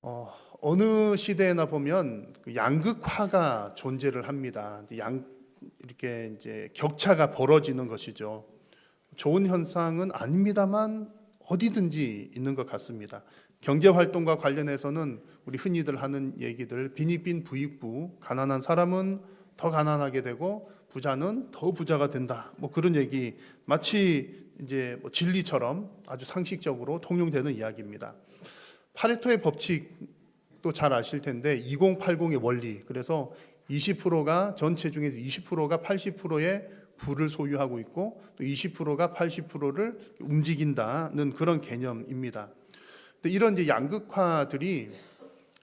어, 어느 시대에나 보면 그 양극화가 존재를 합니다. 이렇게 이제 격차가 벌어지는 것이죠. 좋은 현상은 아닙니다만 어디든지 있는 것 같습니다. 경제 활동과 관련해서는 우리 흔히들 하는 얘기들, 빈익빈 부익부, 가난한 사람은 더 가난하게 되고 부자는 더 부자가 된다. 뭐 그런 얘기 마치 이제 뭐 진리처럼 아주 상식적으로 통용되는 이야기입니다. 파레토의 법칙도 잘 아실 텐데 2080의 원리. 그래서 20%가 전체 중에서 20%가 80%의 부를 소유하고 있고 또 20%가 80%를 움직인다는 그런 개념입니다. 근데 이런 이제 양극화들이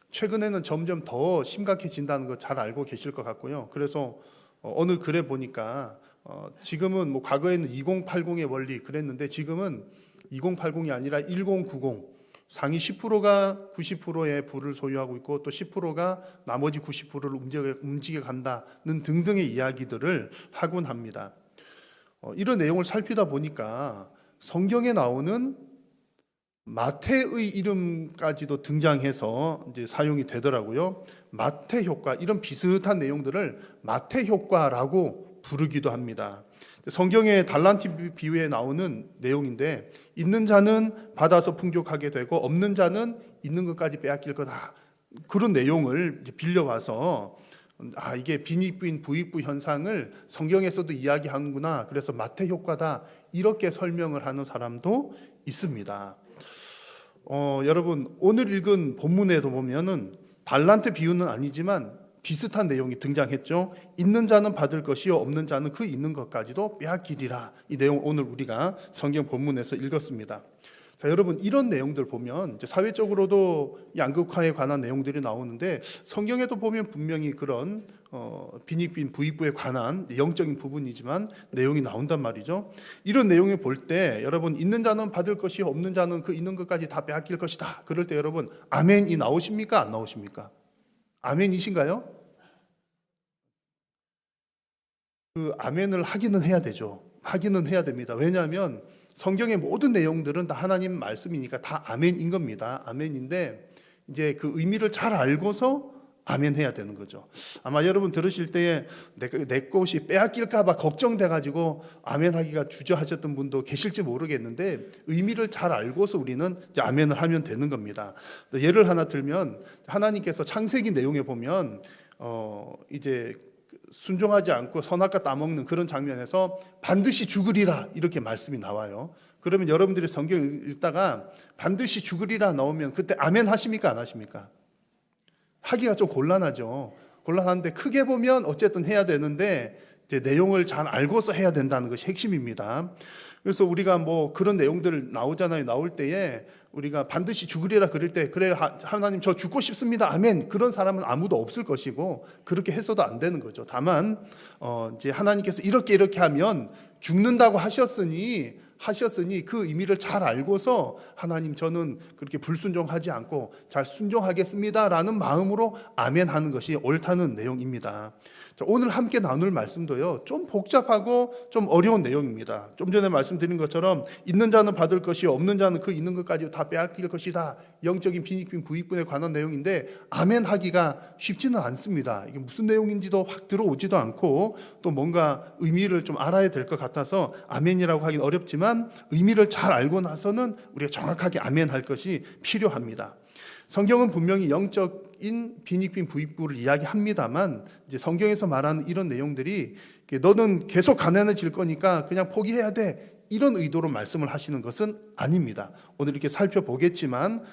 최근에는 점점 더 심각해진다는 거 잘 알고 계실 것 같고요. 그래서 어느 글에 보니까 지금은 뭐 과거에는 2080의 원리 그랬는데 지금은 2080이 아니라 1090 상위 10%가 90%의 부를 소유하고 있고 또 10%가 나머지 90%를 움직여 간다는 등등의 이야기들을 하곤 합니다. 이런 내용을 살피다 보니까 성경에 나오는 마태의 이름까지도 등장해서 이제 사용이 되더라고요. 마태 효과, 이런 비슷한 내용들을 마태 효과라고 부르기도 합니다. 성경의 달란트 비유에 나오는 내용인데 있는 자는 받아서 풍족하게 되고 없는 자는 있는 것까지 빼앗길 거다. 그런 내용을 빌려와서 이게 빈익빈 부익부 현상을 성경에서도 이야기하는구나. 그래서 마태 효과다. 이렇게 설명을 하는 사람도 있습니다. 여러분 오늘 읽은 본문에도 보면은 달란트 비유는 아니지만 비슷한 내용이 등장했죠. 있는 자는 받을 것이요 없는 자는 그 있는 것까지도 빼앗기리라. 이 내용 오늘 우리가 성경 본문에서 읽었습니다. 자, 여러분 이런 내용들 보면 이제 사회적으로도 양극화에 관한 내용들이 나오는데 성경에도 보면 분명히 그런 빈익빈 부익부에 관한 영적인 부분이지만 내용이 나온단 말이죠. 이런 내용을 볼 때 여러분 있는 자는 받을 것이요 없는 자는 그 있는 것까지 다 빼앗길 것이다. 그럴 때 여러분 아멘이 나오십니까? 안 나오십니까? 아멘이신가요? 그 아멘을 하기는 해야 되죠. 하기는 해야 됩니다. 왜냐하면 성경의 모든 내용들은 다 하나님 말씀이니까 다 아멘인 겁니다. 아멘인데 이제 그 의미를 잘 알고서 아멘 해야 되는 거죠. 아마 여러분 들으실 때에 내 것이 빼앗길까 봐 걱정돼 가지고 아멘 하기가 주저하셨던 분도 계실지 모르겠는데 의미를 잘 알고서 우리는 이제 아멘을 하면 되는 겁니다. 예를 하나 들면 하나님께서 창세기 내용에 보면 이제 순종하지 않고 선악과 따먹는 그런 장면에서 반드시 죽으리라 이렇게 말씀이 나와요. 그러면 여러분들이 성경 읽다가 반드시 죽으리라 나오면 그때 아멘 하십니까 안 하십니까? 하기가 좀 곤란하죠. 곤란한데 크게 보면 어쨌든 해야 되는데 이제 내용을 잘 알고서 해야 된다는 것이 핵심입니다. 그래서 우리가 뭐 그런 내용들 나오잖아요. 나올 때에 우리가 반드시 죽으리라 그럴 때 그래 하나님 저 죽고 싶습니다. 아멘. 그런 사람은 아무도 없을 것이고 그렇게 해서도 안 되는 거죠. 다만 이제 하나님께서 이렇게 하면 죽는다고 하셨으니 그 의미를 잘 알고서 하나님 저는 그렇게 불순종하지 않고 잘 순종하겠습니다라는 마음으로 아멘 하는 것이 옳다는 내용입니다. 자, 오늘 함께 나눌 말씀도요 좀 복잡하고 좀 어려운 내용입니다. 좀 전에 말씀드린 것처럼 있는 자는 받을 것이요 없는 자는 그 있는 것까지 다 빼앗길 것이다. 영적인 빈익빈 부익분에 관한 내용인데 아멘 하기가 쉽지는 않습니다. 이게 무슨 내용인지도 확 들어오지도 않고 또 뭔가 의미를 좀 알아야 될 것 같아서 아멘이라고 하긴 어렵지만 의미를 잘 알고 나서는 우리가 정확하게 아멘 할 것이 필요합니다. 성경은 분명히 영적인 빈익빈 부익부를 이야기합니다만 이제 성경에서 말하는 이런 내용들이 너는 계속 가난해질 거니까 그냥 포기해야 돼 이런 의도로 말씀을 하시는 것은 아닙니다. 오늘 이렇게 살펴보겠지만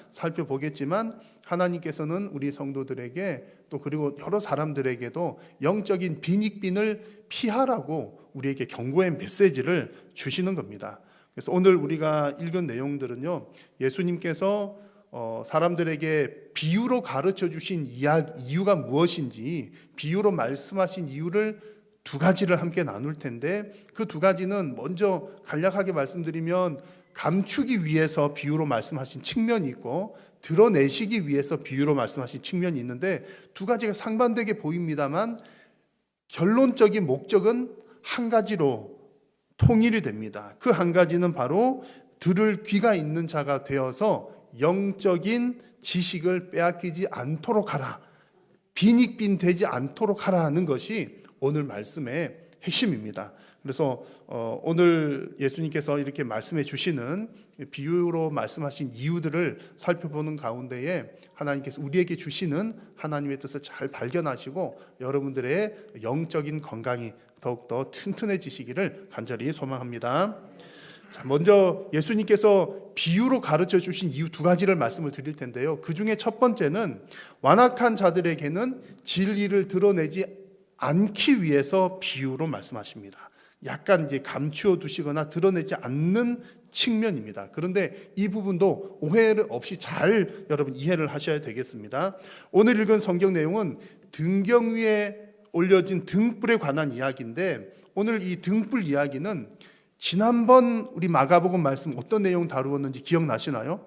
하나님께서는 우리 성도들에게 또 그리고 여러 사람들에게도 영적인 빈익빈을 피하라고 우리에게 경고의 메시지를 주시는 겁니다. 그래서 오늘 우리가 읽은 내용들은요 예수님께서 사람들에게 비유로 가르쳐 주신 이유가 무엇인지 비유로 말씀하신 이유를 두 가지를 함께 나눌 텐데 그 두 가지는 먼저 간략하게 말씀드리면 감추기 위해서 비유로 말씀하신 측면이 있고 드러내시기 위해서 비유로 말씀하신 측면이 있는데 두 가지가 상반되게 보입니다만 결론적인 목적은 한 가지로 통일이 됩니다. 그 한 가지는 바로 들을 귀가 있는 자가 되어서 영적인 지식을 빼앗기지 않도록 하라. 빈익빈 되지 않도록 하라 하는 것이 오늘 말씀의 핵심입니다. 그래서 오늘 예수님께서 이렇게 말씀해 주시는 비유로 말씀하신 이유들을 살펴보는 가운데에 하나님께서 우리에게 주시는 하나님의 뜻을 잘 발견하시고 여러분들의 영적인 건강이 더욱더 튼튼해지시기를 간절히 소망합니다. 자, 먼저 예수님께서 비유로 가르쳐 주신 이유 두 가지를 말씀을 드릴 텐데요. 그 중에 첫 번째는 완악한 자들에게는 진리를 드러내지 않기 위해서 비유로 말씀하십니다. 약간 이제 감추어 두시거나 드러내지 않는 측면입니다. 그런데 이 부분도 오해를 없이 잘 여러분 이해를 하셔야 되겠습니다. 오늘 읽은 성경 내용은 등경 위에 올려진 등불에 관한 이야기인데 오늘 이 등불 이야기는 지난번 우리 마가복음 말씀 어떤 내용 다루었는지 기억나시나요?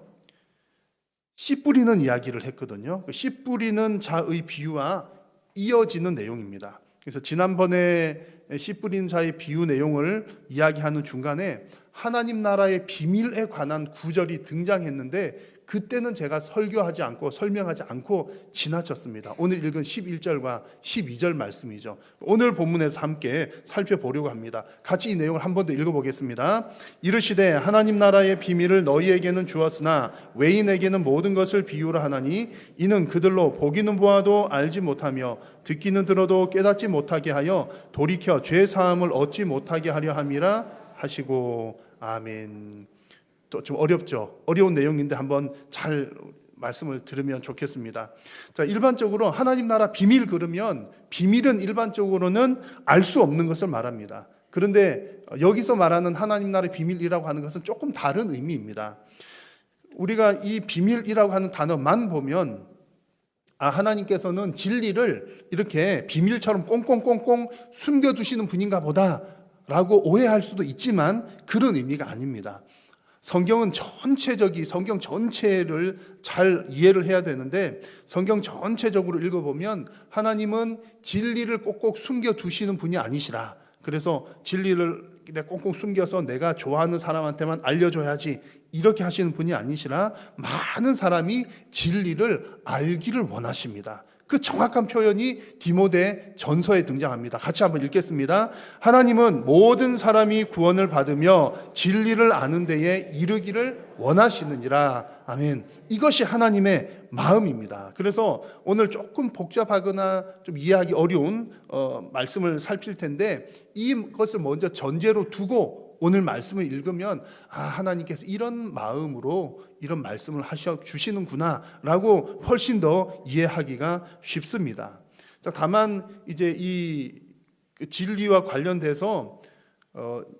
씨 뿌리는 이야기를 했거든요. 씨 뿌리는 자의 비유와 이어지는 내용입니다. 그래서 지난번에 씨 뿌리는 자의 비유 내용을 이야기하는 중간에 하나님 나라의 비밀에 관한 구절이 등장했는데 그때는 제가 설교하지 않고 설명하지 않고 지나쳤습니다. 오늘 읽은 11절과 12절 말씀이죠. 오늘 본문에서 함께 살펴보려고 합니다. 같이 이 내용을 한 번 더 읽어보겠습니다. 이르시되 하나님 나라의 비밀을 너희에게는 주었으나 외인에게는 모든 것을 비유로 하나니 이는 그들로 보기는 보아도 알지 못하며 듣기는 들어도 깨닫지 못하게 하여 돌이켜 죄 사함을 얻지 못하게 하려 함이라 하시고 아멘. 또 좀 어렵죠. 어려운 내용인데 한번 잘 말씀을 들으면 좋겠습니다. 자, 일반적으로 하나님 나라 비밀 그러면 비밀은 일반적으로는 알 수 없는 것을 말합니다. 그런데 여기서 말하는 하나님 나라의 비밀이라고 하는 것은 조금 다른 의미입니다. 우리가 이 비밀이라고 하는 단어만 보면 하나님께서는 진리를 이렇게 비밀처럼 꽁꽁꽁꽁 숨겨두시는 분인가 보다 라고 오해할 수도 있지만 그런 의미가 아닙니다. 성경은 성경 전체를 잘 이해를 해야 되는데 성경 전체적으로 읽어보면 하나님은 진리를 꼭꼭 숨겨두시는 분이 아니시라. 그래서 진리를 꽁꽁 숨겨서 내가 좋아하는 사람한테만 알려줘야지 이렇게 하시는 분이 아니시라 많은 사람이 진리를 알기를 원하십니다. 그 정확한 표현이 디모데 전서에 등장합니다. 같이 한번 읽겠습니다. 하나님은 모든 사람이 구원을 받으며 진리를 아는 데에 이르기를 원하시느니라. 아멘. 이것이 하나님의 마음입니다. 그래서 오늘 조금 복잡하거나 좀 이해하기 어려운 말씀을 살필 텐데 이것을 먼저 전제로 두고 오늘 말씀을 읽으면 하나님께서 이런 마음으로 이런 말씀을 하셔 주시는구나 라고 훨씬 더 이해하기가 쉽습니다. 다만 이제 이 진리와 관련돼서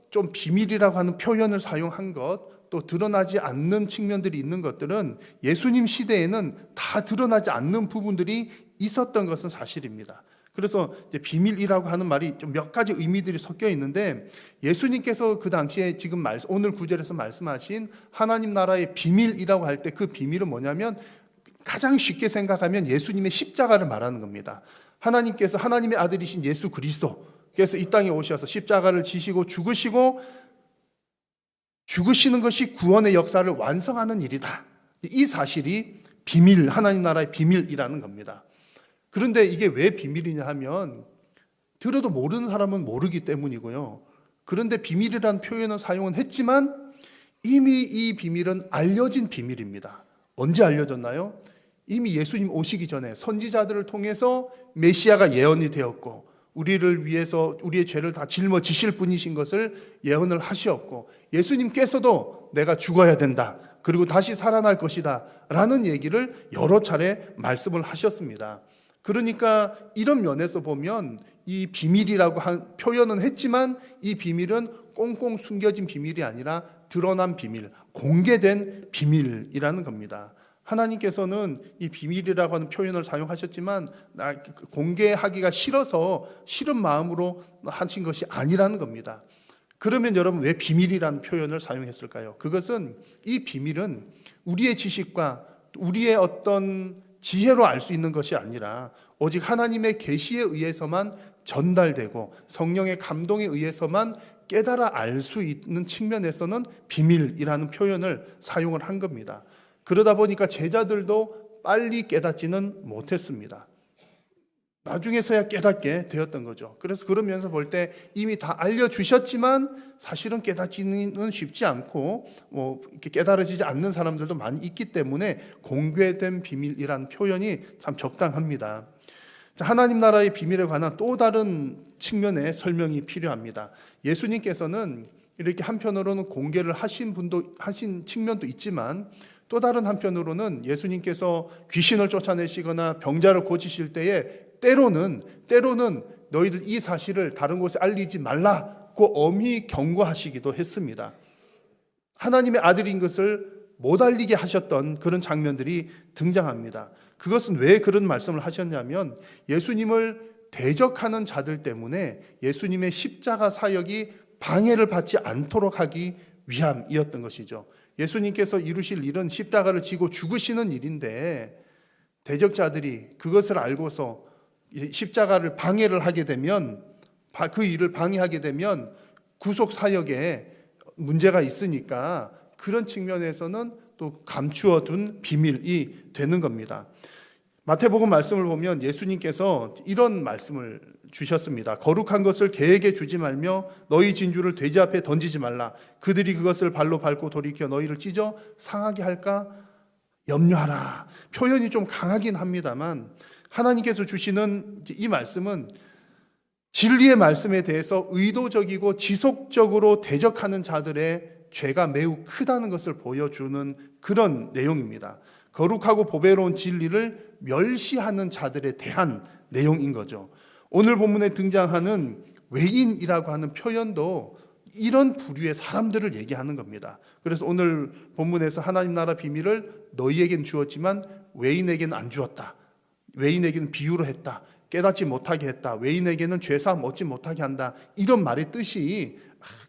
좀 비밀이라고 하는 표현을 사용한 것 또 드러나지 않는 측면들이 있는 것들은 예수님 시대에는 다 드러나지 않는 부분들이 있었던 것은 사실입니다. 그래서 이제 비밀이라고 하는 말이 좀 몇 가지 의미들이 섞여 있는데 예수님께서 그 당시에 지금 오늘 구절에서 말씀하신 하나님 나라의 비밀이라고 할 때 그 비밀은 뭐냐면 가장 쉽게 생각하면 예수님의 십자가를 말하는 겁니다. 하나님께서 하나님의 아들이신 예수 그리스도께서 이 땅에 오셔서 십자가를 지시고 죽으시는 것이 구원의 역사를 완성하는 일이다. 이 사실이 비밀, 하나님 나라의 비밀이라는 겁니다. 그런데 이게 왜 비밀이냐 하면 들어도 모르는 사람은 모르기 때문이고요. 그런데 비밀이라는 표현은 사용은 했지만 이미 이 비밀은 알려진 비밀입니다. 언제 알려졌나요? 이미 예수님 오시기 전에 선지자들을 통해서 메시아가 예언이 되었고 우리를 위해서 우리의 죄를 다 짊어지실 분이신 것을 예언을 하셨고 예수님께서도 내가 죽어야 된다. 그리고 다시 살아날 것이다. 라는 얘기를 여러 차례 말씀을 하셨습니다. 그러니까 이런 면에서 보면 이 비밀이라고 한 표현은 했지만 이 비밀은 꽁꽁 숨겨진 비밀이 아니라 드러난 비밀, 공개된 비밀이라는 겁니다. 하나님께서는 이 비밀이라고 하는 표현을 사용하셨지만 공개하기가 싫어서 싫은 마음으로 하신 것이 아니라는 겁니다. 그러면 여러분 왜 비밀이라는 표현을 사용했을까요? 그것은 이 비밀은 우리의 지식과 우리의 어떤 지혜로 알 수 있는 것이 아니라 오직 하나님의 계시에 의해서만 전달되고 성령의 감동에 의해서만 깨달아 알 수 있는 측면에서는 비밀이라는 표현을 사용을 한 겁니다. 그러다 보니까 제자들도 빨리 깨닫지는 못했습니다. 나중에서야 깨닫게 되었던 거죠. 그래서 그러면서 볼 때 이미 다 알려주셨지만 사실은 깨닫지는 쉽지 않고 이렇게 깨달아지지 않는 사람들도 많이 있기 때문에 공개된 비밀이란 표현이 참 적당합니다. 하나님 나라의 비밀에 관한 또 다른 측면의 설명이 필요합니다. 예수님께서는 이렇게 한편으로는 공개를 하신 측면도 있지만 또 다른 한편으로는 예수님께서 귀신을 쫓아내시거나 병자를 고치실 때에 때로는 너희들 이 사실을 다른 곳에 알리지 말라고 엄히 경고하시기도 했습니다. 하나님의 아들인 것을 못 알리게 하셨던 그런 장면들이 등장합니다. 그것은 왜 그런 말씀을 하셨냐면 예수님을 대적하는 자들 때문에 예수님의 십자가 사역이 방해를 받지 않도록 하기 위함이었던 것이죠. 예수님께서 이루실 일은 십자가를 지고 죽으시는 일인데 대적자들이 그것을 알고서 십자가를 방해를 하게 되면 그 일을 방해하게 되면 구속 사역에 문제가 있으니까 그런 측면에서는 또 감추어 둔 비밀이 되는 겁니다. 마태복음 말씀을 보면 예수님께서 이런 말씀을 주셨습니다. 거룩한 것을 개에게 주지 말며 너희 진주를 돼지 앞에 던지지 말라. 그들이 그것을 발로 밟고 돌이켜 너희를 찢어 상하게 할까 염려하라. 표현이 좀 강하긴 합니다만 하나님께서 주시는 이 말씀은 진리의 말씀에 대해서 의도적이고 지속적으로 대적하는 자들의 죄가 매우 크다는 것을 보여주는 그런 내용입니다. 거룩하고 보배로운 진리를 멸시하는 자들에 대한 내용인 거죠. 오늘 본문에 등장하는 외인이라고 하는 표현도 이런 부류의 사람들을 얘기하는 겁니다. 그래서 오늘 본문에서 하나님 나라 비밀을 너희에겐 주었지만 외인에게는 안 주었다. 외인에게는 비유로 했다. 깨닫지 못하게 했다. 외인에게는 죄사함 얻지 못하게 한다. 이런 말의 뜻이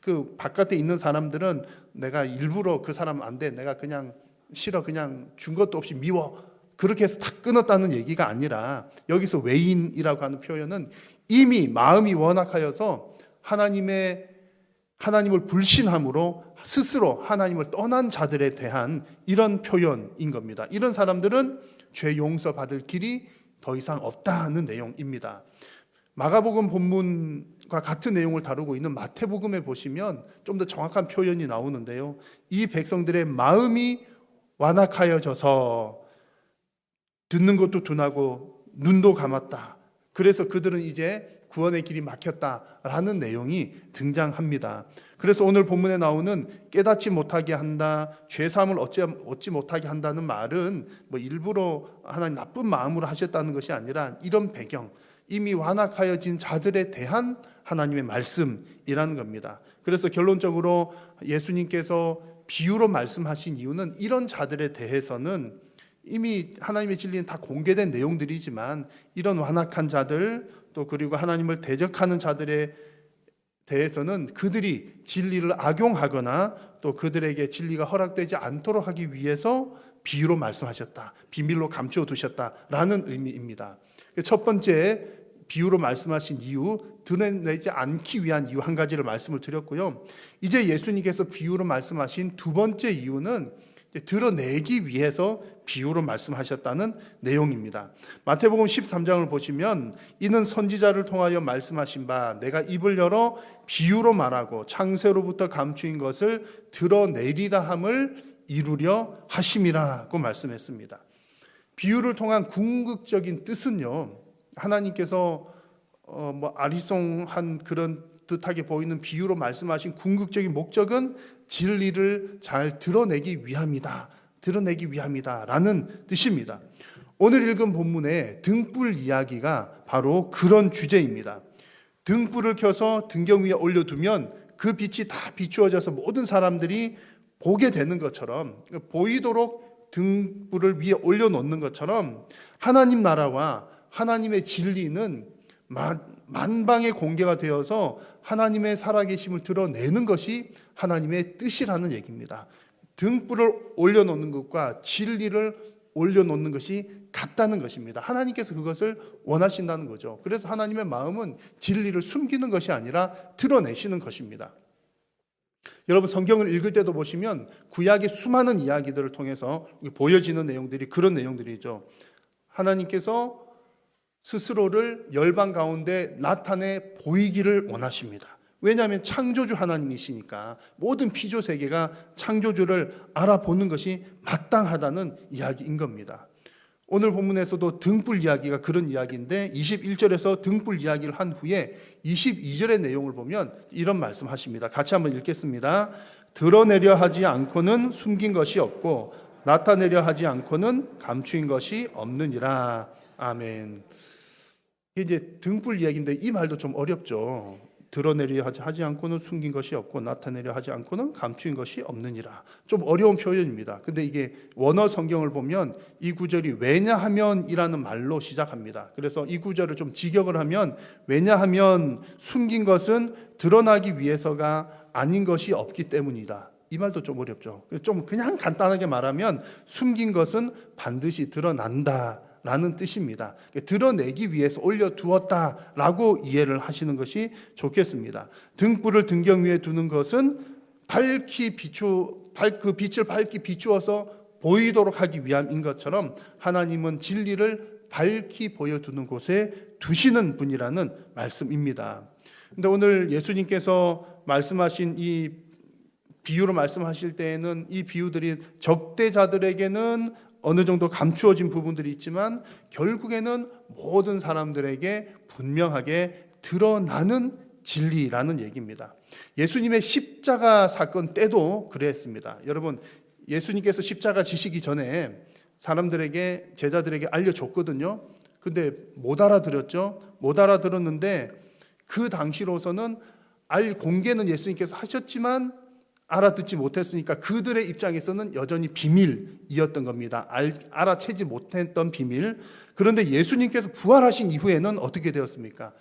그 바깥에 있는 사람들은 내가 일부러 그 사람 안 돼. 내가 그냥 싫어. 그냥 준 것도 없이 미워. 그렇게 해서 다 끊었다는 얘기가 아니라 여기서 외인이라고 하는 표현은 이미 마음이 완악하여서 하나님을 불신함으로 스스로 하나님을 떠난 자들에 대한 이런 표현인 겁니다. 이런 사람들은 죄 용서받을 길이 더 이상 없다는 내용입니다. 마가복음 본문과 같은 내용을 다루고 있는 마태복음에 보시면 좀 더 정확한 표현이 나오는데요. 이 백성들의 마음이 완악하여져서 듣는 것도 둔하고 눈도 감았다. 그래서 그들은 이제 구원의 길이 막혔다라는 내용이 등장합니다. 그래서 오늘 본문에 나오는 깨닫지 못하게 한다, 죄사함을 얻지 못하게 한다는 말은 일부러 하나님 나쁜 마음으로 하셨다는 것이 아니라 이런 배경, 이미 완악하여진 자들에 대한 하나님의 말씀이라는 겁니다. 그래서 결론적으로 예수님께서 비유로 말씀하신 이유는 이런 자들에 대해서는 이미 하나님의 진리는 다 공개된 내용들이지만 이런 완악한 자들 또 그리고 하나님을 대적하는 자들에 대해서는 그들이 진리를 악용하거나 또 그들에게 진리가 허락되지 않도록 하기 위해서 비유로 말씀하셨다. 비밀로 감추어 두셨다라는 의미입니다. 첫 번째 비유로 말씀하신 이유, 드러내지 않기 위한 이유 한 가지를 말씀을 드렸고요. 이제 예수님께서 비유로 말씀하신 두 번째 이유는 드러내기 위해서 비유로 말씀하셨다는 내용입니다. 마태복음 13장을 보시면 이는 선지자를 통하여 말씀하신 바 내가 입을 열어 비유로 말하고 창세로부터 감추인 것을 드러내리라 함을 이루려 하심이라고 말씀했습니다. 비유를 통한 궁극적인 뜻은요, 하나님께서 아리송한 그런 듯하게 보이는 비유로 말씀하신 궁극적인 목적은 진리를 잘 드러내기 위함이다 라는 뜻입니다. 오늘 읽은 본문의 등불 이야기가 바로 그런 주제입니다. 등불을 켜서 등경 위에 올려두면 그 빛이 다 비추어져서 모든 사람들이 보게 되는 것처럼, 보이도록 등불을 위에 올려놓는 것처럼 하나님 나라와 하나님의 진리는 만방에 공개가 되어서 하나님의 살아계심을 드러내는 것이 하나님의 뜻이라는 얘기입니다. 등불을 올려놓는 것과 진리를 올려놓는 것이 같다는 것입니다. 하나님께서 그것을 원하신다는 거죠. 그래서 하나님의 마음은 진리를 숨기는 것이 아니라 드러내시는 것입니다. 여러분 성경을 읽을 때도 보시면 구약의 수많은 이야기들을 통해서 보여지는 내용들이 그런 내용들이죠. 하나님께서 스스로를 열방 가운데 나타내 보이기를 원하십니다. 왜냐하면 창조주 하나님이시니까 모든 피조 세계가 창조주를 알아보는 것이 마땅하다는 이야기인 겁니다. 오늘 본문에서도 등불 이야기가 그런 이야기인데 21절에서 등불 이야기를 한 후에 22절의 내용을 보면 이런 말씀하십니다. 같이 한번 읽겠습니다. 드러내려 하지 않고는 숨긴 것이 없고 나타내려 하지 않고는 감추인 것이 없느니라. 아멘. 이제 등불 이야기인데 이 말도 좀 어렵죠. 드러내려 하지 않고는 숨긴 것이 없고 나타내려 하지 않고는 감추인 것이 없느니라. 좀 어려운 표현입니다. 근데 이게 원어 성경을 보면 이 구절이 왜냐하면이라는 말로 시작합니다. 그래서 이 구절을 좀 직역을 하면 왜냐하면 숨긴 것은 드러나기 위해서가 아닌 것이 없기 때문이다. 이 말도 좀 어렵죠. 좀 그냥 간단하게 말하면 숨긴 것은 반드시 드러난다 라는 뜻입니다. 드러내기 위해서 올려두었다라고 이해를 하시는 것이 좋겠습니다. 등불을 등경 위에 두는 것은 그 빛을 밝히 비추어서 보이도록 하기 위함인 것처럼 하나님은 진리를 밝히 보여두는 곳에 두시는 분이라는 말씀입니다. 근데 오늘 예수님께서 말씀하신 이 비유로 말씀하실 때에는 이 비유들이 적대자들에게는 어느 정도 감추어진 부분들이 있지만 결국에는 모든 사람들에게 분명하게 드러나는 진리라는 얘기입니다. 예수님의 십자가 사건 때도 그랬습니다. 여러분, 예수님께서 십자가 지시기 전에 사람들에게, 제자들에게 알려줬거든요. 근데 못 알아들었죠. 못 알아들었는데 그 당시로서는 공개는 예수님께서 하셨지만 알아듣지 못했으니까 그들의 입장에서는 여전히 비밀이었던 겁니다. 알아채지 못했던 비밀. 그런데 예수님께서 부활하신 이후에는 어떻게 되었습니까?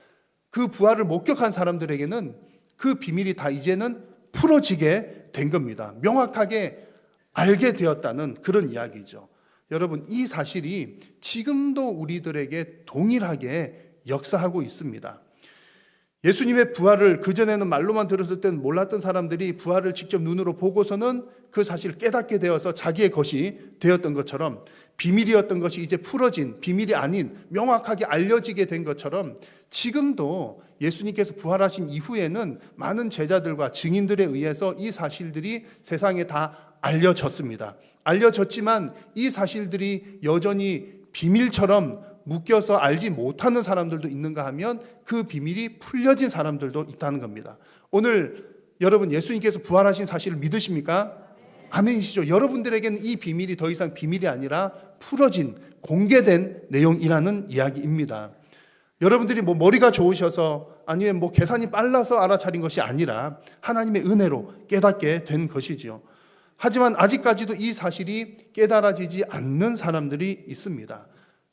그 부활을 목격한 사람들에게는 그 비밀이 다 이제는 풀어지게 된 겁니다. 명확하게 알게 되었다는 그런 이야기죠. 여러분, 이 사실이 지금도 우리들에게 동일하게 역사하고 있습니다. 예수님의 부활을 그전에는 말로만 들었을 때는 몰랐던 사람들이 부활을 직접 눈으로 보고서는 그 사실을 깨닫게 되어서 자기의 것이 되었던 것처럼 비밀이었던 것이 이제 풀어진, 비밀이 아닌 명확하게 알려지게 된 것처럼 지금도 예수님께서 부활하신 이후에는 많은 제자들과 증인들에 의해서 이 사실들이 세상에 다 알려졌습니다. 알려졌지만 이 사실들이 여전히 비밀처럼 묶여서 알지 못하는 사람들도 있는가 하면 그 비밀이 풀려진 사람들도 있다는 겁니다. 오늘 여러분 예수님께서 부활하신 사실을 믿으십니까? 아멘이시죠. 여러분들에게는 이 비밀이 더 이상 비밀이 아니라 풀어진 공개된 내용이라는 이야기입니다. 여러분들이 뭐 머리가 좋으셔서 아니면 뭐 계산이 빨라서 알아차린 것이 아니라 하나님의 은혜로 깨닫게 된 것이지요. 하지만 아직까지도 이 사실이 깨달아지지 않는 사람들이 있습니다.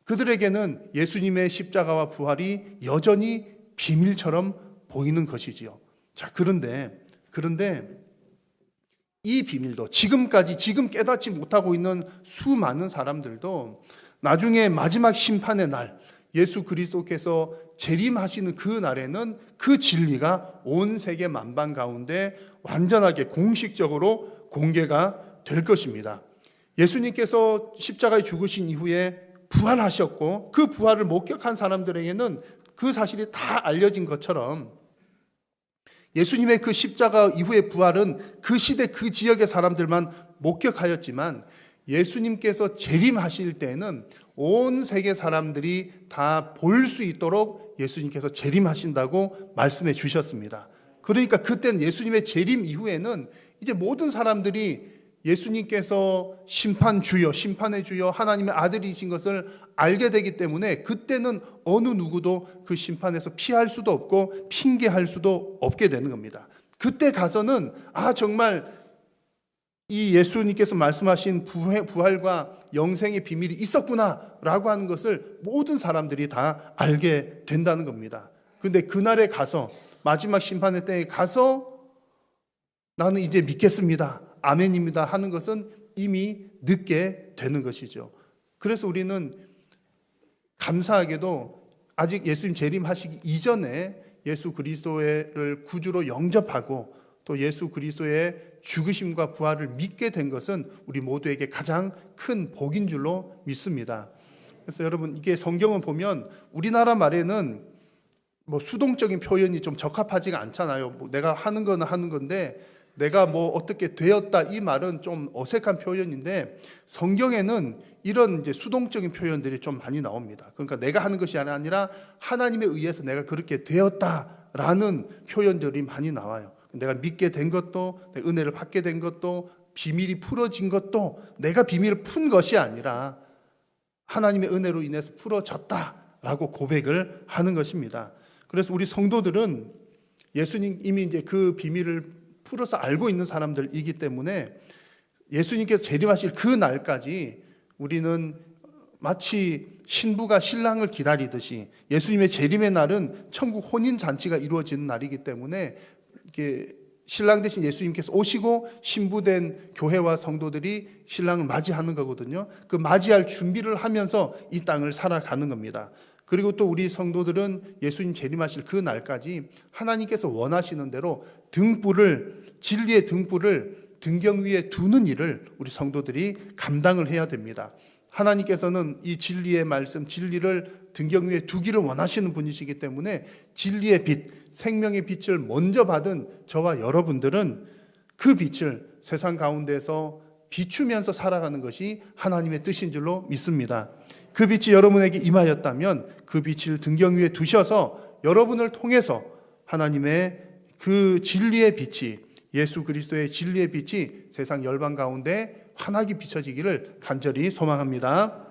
그들에게는 예수님의 십자가와 부활이 여전히 비밀처럼 보이는 것이지요. 자, 그런데 이 비밀도 지금 깨닫지 못하고 있는 수많은 사람들도 나중에 마지막 심판의 날, 예수 그리스도께서 재림하시는 그 날에는 그 진리가 온 세계 만방 가운데 완전하게 공식적으로 공개가 될 것입니다. 예수님께서 십자가에 죽으신 이후에 부활하셨고 그 부활을 목격한 사람들에게는 그 사실이 다 알려진 것처럼 예수님의 그 십자가 이후의 부활은 그 시대 그 지역의 사람들만 목격하였지만 예수님께서 재림하실 때는 온 세계 사람들이 다 볼 수 있도록 예수님께서 재림하신다고 말씀해 주셨습니다. 그러니까 그때는 예수님의 재림 이후에는 이제 모든 사람들이 예수님께서 심판주여, 심판의 주여, 하나님의 아들이신 것을 알게 되기 때문에 그때는 어느 누구도 그 심판에서 피할 수도 없고 핑계할 수도 없게 되는 겁니다. 그때 가서는 정말 이 예수님께서 말씀하신 부활과 영생의 비밀이 있었구나라고 하는 것을 모든 사람들이 다 알게 된다는 겁니다. 그런데 그날에 가서 마지막 심판의 때에 가서 나는 이제 믿겠습니다. 아멘입니다 하는 것은 이미 늦게 되는 것이죠. 그래서 우리는 감사하게도 아직 예수님 재림하시기 이전에 예수 그리스도를 구주로 영접하고 또 예수 그리스도의 죽으심과 부활을 믿게 된 것은 우리 모두에게 가장 큰 복인 줄로 믿습니다. 그래서 여러분, 이게 성경을 보면 우리나라 말에는 뭐 수동적인 표현이 좀 적합하지가 않잖아요. 뭐 내가 하는 거는 하는 건데 내가 뭐 어떻게 되었다, 이 말은 좀 어색한 표현인데 성경에는 이런 이제 수동적인 표현들이 좀 많이 나옵니다. 그러니까 내가 하는 것이 아니라 하나님에 의해서 내가 그렇게 되었다라는 표현들이 많이 나와요. 내가 믿게 된 것도, 내가 은혜를 받게 된 것도, 비밀이 풀어진 것도 내가 비밀을 푼 것이 아니라 하나님의 은혜로 인해서 풀어졌다라고 고백을 하는 것입니다. 그래서 우리 성도들은 예수님 이미 이제 그 비밀을 풀어서 알고 있는 사람들이기 때문에 예수님께서 재림하실 그 날까지 우리는 마치 신부가 신랑을 기다리듯이, 예수님의 재림의 날은 천국 혼인 잔치가 이루어지는 날이기 때문에 이게 신랑 대신 예수님께서 오시고 신부된 교회와 성도들이 신랑을 맞이하는 거거든요. 그 맞이할 준비를 하면서 이 땅을 살아가는 겁니다. 그리고 또 우리 성도들은 예수님 재림하실 그 날까지 하나님께서 원하시는 대로 진리의 등불을 등경 위에 두는 일을 우리 성도들이 감당을 해야 됩니다. 하나님께서는 이 진리의 말씀, 진리를 등경 위에 두기를 원하시는 분이시기 때문에 진리의 빛, 생명의 빛을 먼저 받은 저와 여러분들은 그 빛을 세상 가운데서 비추면서 살아가는 것이 하나님의 뜻인 줄로 믿습니다. 그 빛이 여러분에게 임하였다면 그 빛을 등경 위에 두셔서 여러분을 통해서 하나님의 그 진리의 빛이, 예수 그리스도의 진리의 빛이 세상 열방 가운데 환하게 비춰지기를 간절히 소망합니다.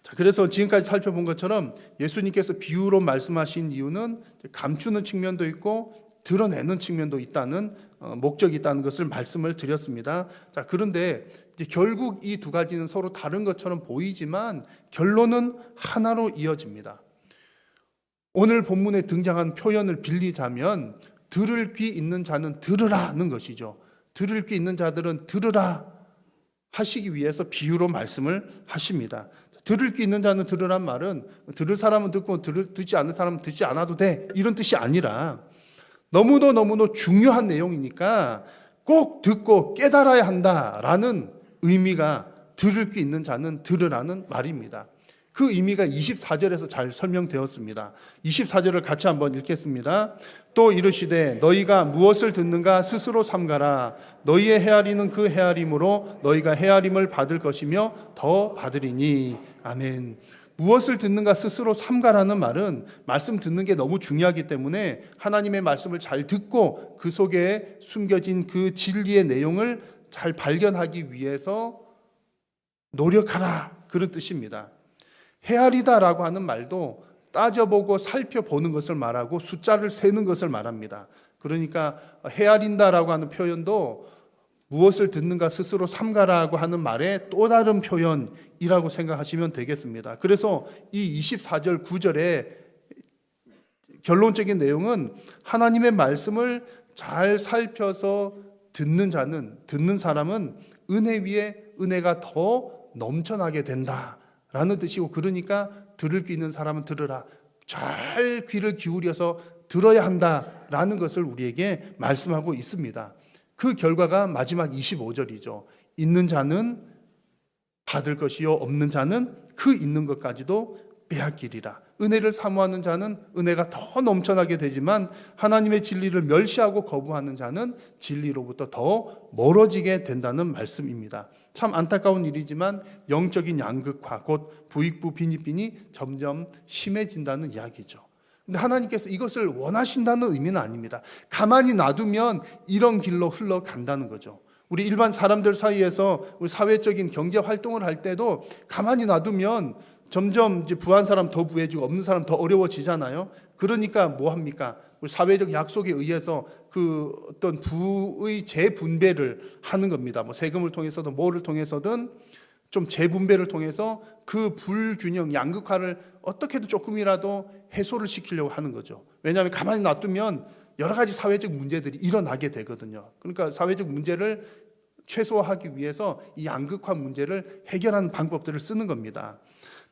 자, 그래서 지금까지 살펴본 것처럼 예수님께서 비유로 말씀하신 이유는 감추는 측면도 있고 드러내는 측면도 있다는 목적이 있다는 것을 말씀을 드렸습니다. 자, 그런데 이제 결국 이 두 가지는 서로 다른 것처럼 보이지만 결론은 하나로 이어집니다. 오늘 본문에 등장한 표현을 빌리자면 들을 귀 있는 자는 들으라는 것이죠. 들을 귀 있는 자들은 들으라 하시기 위해서 비유로 말씀을 하십니다. 들을 귀 있는 자는 들으란 말은 들을 사람은 듣고 듣지 않는 사람은 듣지 않아도 돼, 이런 뜻이 아니라 너무도 중요한 내용이니까 꼭 듣고 깨달아야 한다라는 의미가 들을 귀 있는 자는 들으라는 말입니다. 그 의미가 24절에서 잘 설명되었습니다. 24절을 같이 한번 읽겠습니다. 또 이르시되 너희가 무엇을 듣는가 스스로 삼가라. 너희의 헤아리는 그 헤아림으로 너희가 헤아림을 받을 것이며 더 받으리니. 아멘. 무엇을 듣는가 스스로 삼가라는 말은 말씀 듣는 게 너무 중요하기 때문에 하나님의 말씀을 잘 듣고 그 속에 숨겨진 그 진리의 내용을 잘 발견하기 위해서 노력하라, 그런 뜻입니다. 헤아리다라고 하는 말도 따져보고 살펴보는 것을 말하고 숫자를 세는 것을 말합니다. 그러니까 헤아린다라고 하는 표현도 무엇을 듣는가 스스로 삼가라고 하는 말의 또 다른 표현이라고 생각하시면 되겠습니다. 그래서 이 24절 9절의 결론적인 내용은 하나님의 말씀을 잘 살펴서 듣는 사람은 은혜 위에 은혜가 더 넘쳐나게 된다라는 뜻이고, 그러니까 들을 귀 있는 사람은 들으라, 잘 귀를 기울여서 들어야 한다라는 것을 우리에게 말씀하고 있습니다. 그 결과가 마지막 25절이죠. 있는 자는 받을 것이요 없는 자는 그 있는 것까지도 빼앗기리라. 은혜를 사모하는 자는 은혜가 더 넘쳐나게 되지만 하나님의 진리를 멸시하고 거부하는 자는 진리로부터 더 멀어지게 된다는 말씀입니다. 참 안타까운 일이지만 영적인 양극화, 곧 부익부 빈익빈이 점점 심해진다는 이야기죠. 근데 하나님께서 이것을 원하신다는 의미는 아닙니다. 가만히 놔두면 이런 길로 흘러간다는 거죠. 우리 일반 사람들 사이에서 우리 사회적인 경제 활동을 할 때도 가만히 놔두면 점점 이제 부한 사람 더 부해지고 없는 사람 더 어려워지잖아요. 그러니까 뭐 합니까? 우리 사회적 약속에 의해서 그 어떤 부의 재분배를 하는 겁니다. 뭐 세금을 통해서든 뭐를 통해서든 좀 재분배를 통해서 그 불균형, 양극화를 어떻게든 조금이라도 해소를 시키려고 하는 거죠. 왜냐하면 가만히 놔두면 여러 가지 사회적 문제들이 일어나게 되거든요. 그러니까 사회적 문제를 최소화하기 위해서 이 양극화 문제를 해결하는 방법들을 쓰는 겁니다.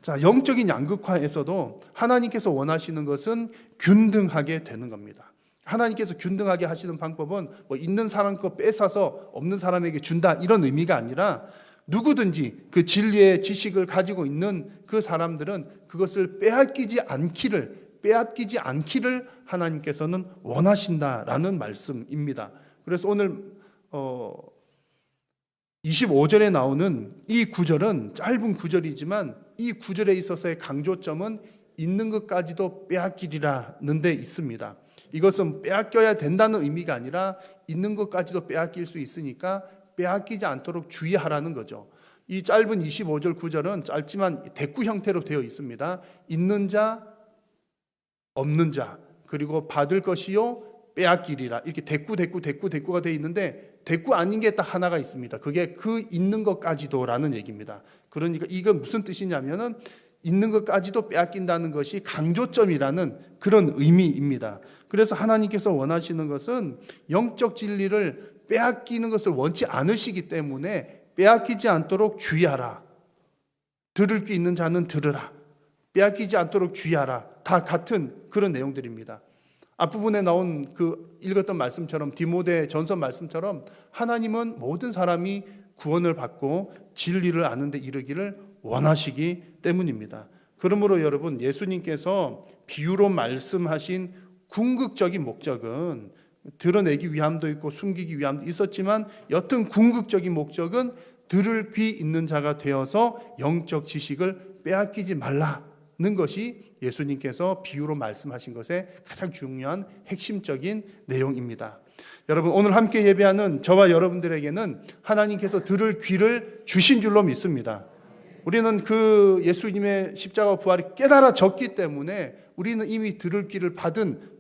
자, 영적인 양극화에서도 하나님께서 원하시는 것은 균등하게 되는 겁니다. 하나님께서 균등하게 하시는 방법은 뭐 있는 사람 거 뺏어서 없는 사람에게 준다 이런 의미가 아니라 누구든지 그 진리의 지식을 가지고 있는 그 사람들은 그것을 빼앗기지 않기를 하나님께서는 원하신다라는 말씀입니다. 그래서 오늘 25절에 나오는 이 구절은 짧은 구절이지만 이 구절에 있어서의 강조점은 있는 것까지도 빼앗기리라는 데 있습니다. 이것은 빼앗겨야 된다는 의미가 아니라 있는 것까지도 빼앗길 수 있으니까 빼앗기지 않도록 주의하라는 거죠. 이 짧은 25절 구절은 짧지만 대꾸 형태로 되어 있습니다. 있는 자, 없는 자, 그리고 받을 것이요 빼앗기리라. 이렇게 대꾸가 되어 있는데 대꾸 아닌 게 딱 하나가 있습니다. 그게 그 있는 것까지도라는 얘기입니다. 그러니까 이건 무슨 뜻이냐면은 있는 것까지도 빼앗긴다는 것이 강조점이라는 그런 의미입니다. 그래서 하나님께서 원하시는 것은 영적 진리를 빼앗기는 것을 원치 않으시기 때문에 빼앗기지 않도록 주의하라. 들을 귀 있는 자는 들으라. 빼앗기지 않도록 주의하라. 다 같은 그런 내용들입니다. 앞부분에 나온 그 읽었던 말씀처럼 디모데 전서 말씀처럼 하나님은 모든 사람이 구원을 받고 진리를 아는 데 이르기를 원하시기 때문입니다. 그러므로 여러분 예수님께서 비유로 말씀하신 궁극적인 목적은 드러내기 위함도 있고 숨기기 위함도 있었지만 여튼 궁극적인 목적은 들을 귀 있는 자가 되어서 영적 지식을 빼앗기지 말라는 것이 예수님께서 비유로 말씀하신 것의 가장 중요한 핵심적인 내용입니다. 여러분 오늘 함께 예배하는 저와 여러분들에게는 하나님께서 들을 귀를 주신 줄로 믿습니다. 우리는 그 예수님의 십자가 부활이 깨달아졌기 때문에 우리는 이미 들을 귀를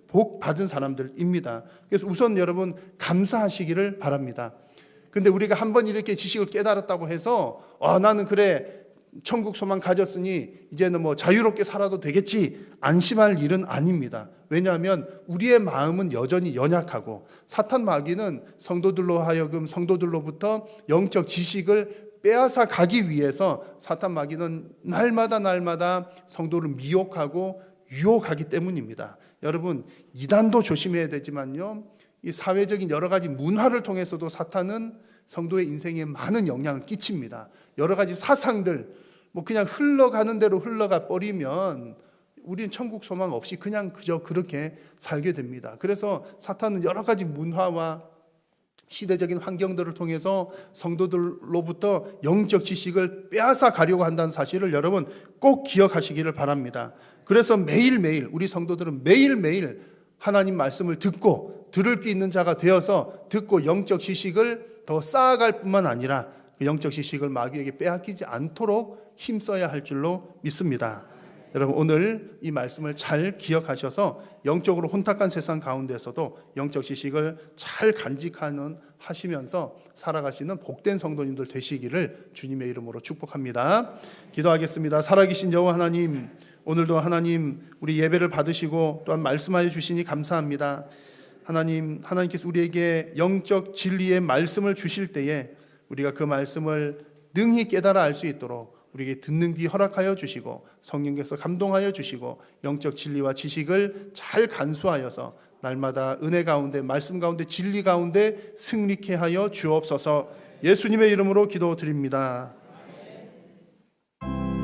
복 받은 사람들입니다. 그래서 우선 여러분 감사하시기를 바랍니다. 근데 우리가 한번 이렇게 지식을 깨달았다고 해서 나는 그래 천국 소망 가졌으니 이제는 뭐 자유롭게 살아도 되겠지 안심할 일은 아닙니다. 왜냐하면 우리의 마음은 여전히 연약하고 사탄 마귀는 성도들로 하여금 성도들로부터 영적 지식을 빼앗아 가기 위해서 사탄 마귀는 날마다 성도를 미혹하고 유혹하기 때문입니다. 여러분 이단도 조심해야 되지만요, 이 사회적인 여러 가지 문화를 통해서도 사탄은 성도의 인생에 많은 영향을 끼칩니다. 여러 가지 사상들 뭐 그냥 흘러가는 대로 흘러가 버리면 우리는 천국 소망 없이 그저 그렇게 살게 됩니다. 그래서 사탄은 여러 가지 문화와 시대적인 환경들을 통해서 성도들로부터 영적 지식을 빼앗아 가려고 한다는 사실을 여러분 꼭 기억하시기를 바랍니다. 그래서 매일매일 우리 성도들은 매일매일 하나님 말씀을 듣고 들을 귀 있는 자가 되어서 듣고 영적 지식을 더 쌓아갈 뿐만 아니라 그 영적 지식을 마귀에게 빼앗기지 않도록 힘써야 할 줄로 믿습니다. 여러분 오늘 이 말씀을 잘 기억하셔서 영적으로 혼탁한 세상 가운데서도 영적 지식을 잘 하시면서 살아가시는 복된 성도님들 되시기를 주님의 이름으로 축복합니다. 기도하겠습니다. 살아계신 여호와 하나님, 오늘도 하나님 우리 예배를 받으시고 또한 말씀하여 주시니 감사합니다. 하나님께서 우리에게 영적 진리의 말씀을 주실 때에 우리가 그 말씀을 능히 깨달아 알 수 있도록 우리에게 듣는 귀 허락하여 주시고 성령께서 감동하여 주시고 영적 진리와 지식을 잘 간수하여서 날마다 은혜 가운데 말씀 가운데 진리 가운데 승리케 하여 주옵소서. 예수님의 이름으로 기도드립니다.